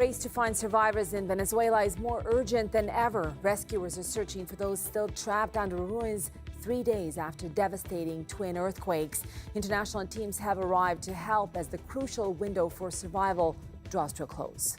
Race to find survivors in Venezuela is more urgent than ever. Rescuers are searching for those still trapped under ruins 3 days after devastating twin earthquakes. International teams have arrived to help as the crucial window for survival draws to a close.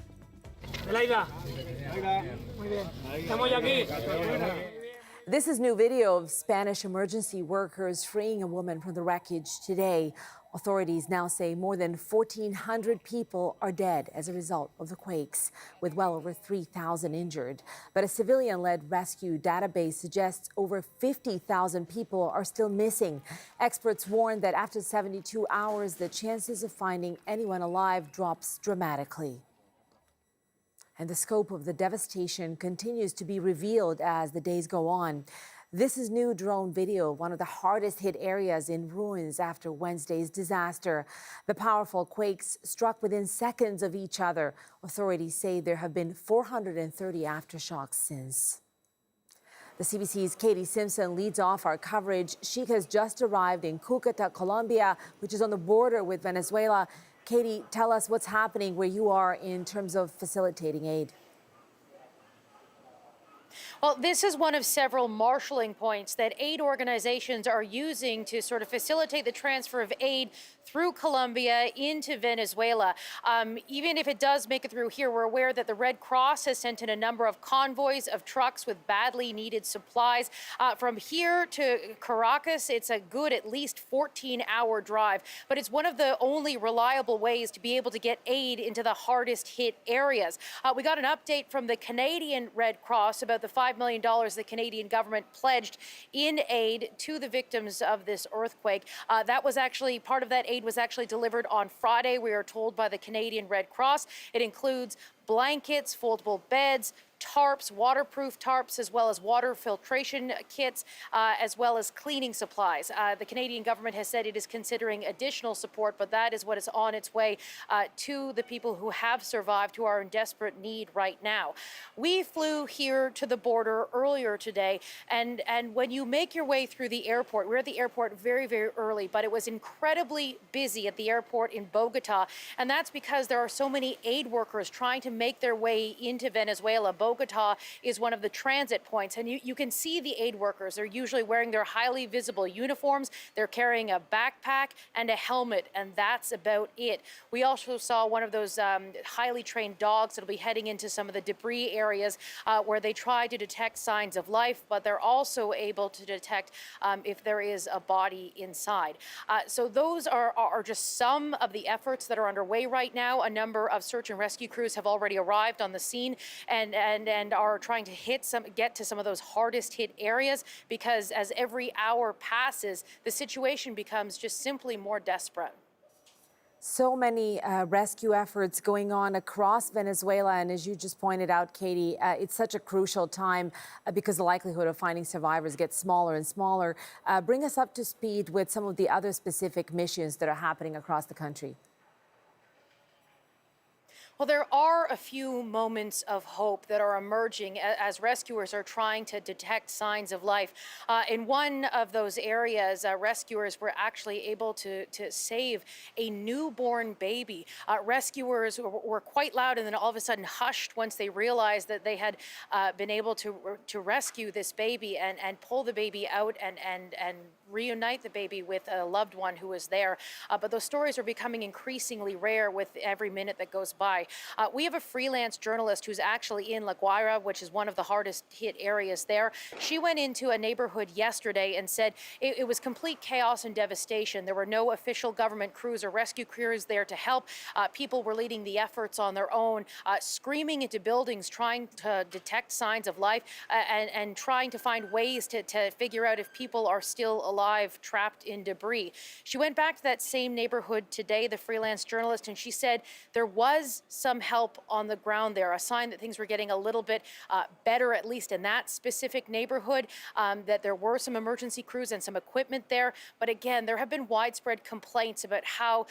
This is new video of Spanish emergency workers freeing a woman from the wreckage today. Authorities now say more than 1,400 people are dead as a result of the quakes, with well over 3,000 injured. But a civilian-led rescue database suggests over 50,000 people are still missing. Experts warn that after 72 hours, the chances of finding anyone alive drops dramatically. And the scope of the devastation continues to be revealed as the days go on. This is new drone video of one of the hardest hit areas in ruins after Wednesday's disaster. The powerful quakes struck within seconds of each other. Authorities say there have been 430 aftershocks since. The CBC's Katie Simpson leads off our coverage. She has just arrived in Cúcuta, Colombia, which is on the border with Venezuela. Katie, tell us what's happening where you are in terms of facilitating aid. Well, this is one of several marshalling points that aid organizations are using to sort of facilitate the transfer of aid through Colombia into Venezuela. Even if it does make it through here, we're aware that the Red Cross has sent in a number of convoys of trucks with badly needed supplies. From here to Caracas, it's a good at least 14-hour drive, but it's one of the only reliable ways to be able to get aid into the hardest hit areas. We got an update from the Canadian Red Cross about the $5 million the Canadian government pledged in aid to the victims of this earthquake. That was actually, part of that aid was actually delivered on Friday, we are told by the Canadian Red Cross. It includes blankets, foldable beds, tarps, waterproof tarps, as well as water filtration kits, as well as cleaning supplies. The Canadian government has said it is considering additional support, but that is what is on its way to the people who have survived, who are in desperate need right now. We flew here to the border earlier today, and when you make your way through the airport, we're at the airport very, very early, but it was incredibly busy at the airport in Bogota, and that's because there are so many aid workers trying to make their way into Venezuela. Bogota is one of the transit points, and you can see the aid workers. They're usually wearing their highly visible uniforms. They're carrying a backpack and a helmet, and that's about it. We also saw one of those highly trained dogs that'll be heading into some of the debris areas where they try to detect signs of life, but they're also able to detect if there is a body inside. So those are just some of the efforts that are underway right now. A number of search and rescue crews have already arrived on the scene and are trying to get to some of those hardest hit areas, because as every hour passes, the situation becomes just simply more desperate. So many rescue efforts going on across Venezuela, and as you just pointed out, Katie, it's such a crucial time because the likelihood of finding survivors gets smaller and smaller. Bring us up to speed with some of the other specific missions that are happening across the country. Well, there are a few moments of hope that are emerging as rescuers are trying to detect signs of life. In one of those areas, rescuers were actually able to save a newborn baby. Rescuers were quite loud and then all of a sudden hushed once they realized that they had been able to rescue this baby and pull the baby out and reunite the baby with a loved one who was there. But those stories are becoming increasingly rare with every minute that goes by. We have a freelance journalist who's actually in La Guaira, which is one of the hardest hit areas there. She went into a neighborhood yesterday and said it was complete chaos and devastation. There were no official government crews or rescue crews there to help. People were leading the efforts on their own, screaming into buildings, trying to detect signs of life and trying to find ways to figure out if people are still alive, trapped in debris. She went back to that same neighborhood today, the freelance journalist, and she said there was some help on the ground there, a sign that things were getting a little bit better, at least in that specific neighborhood, that there were some emergency crews and some equipment there. But again, there have been widespread complaints about how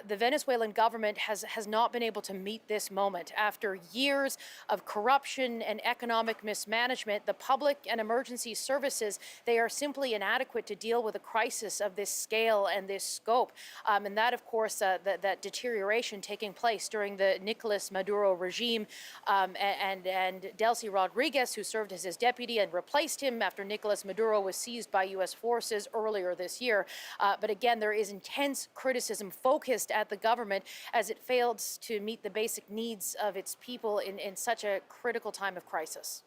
the Venezuelan government has not been able to meet this moment. After years of corruption and economic mismanagement, the public and emergency services, they are simply inadequate to deal with a crisis of this scale and this scope. And that, of course, that deterioration taking place during the Nicolas Maduro regime, and Delcy Rodriguez, who served as his deputy and replaced him after Nicolas Maduro was seized by U.S. forces earlier this year. But again, there is intense criticism focused at the government as it failed to meet the basic needs of its people in such a critical time of crisis.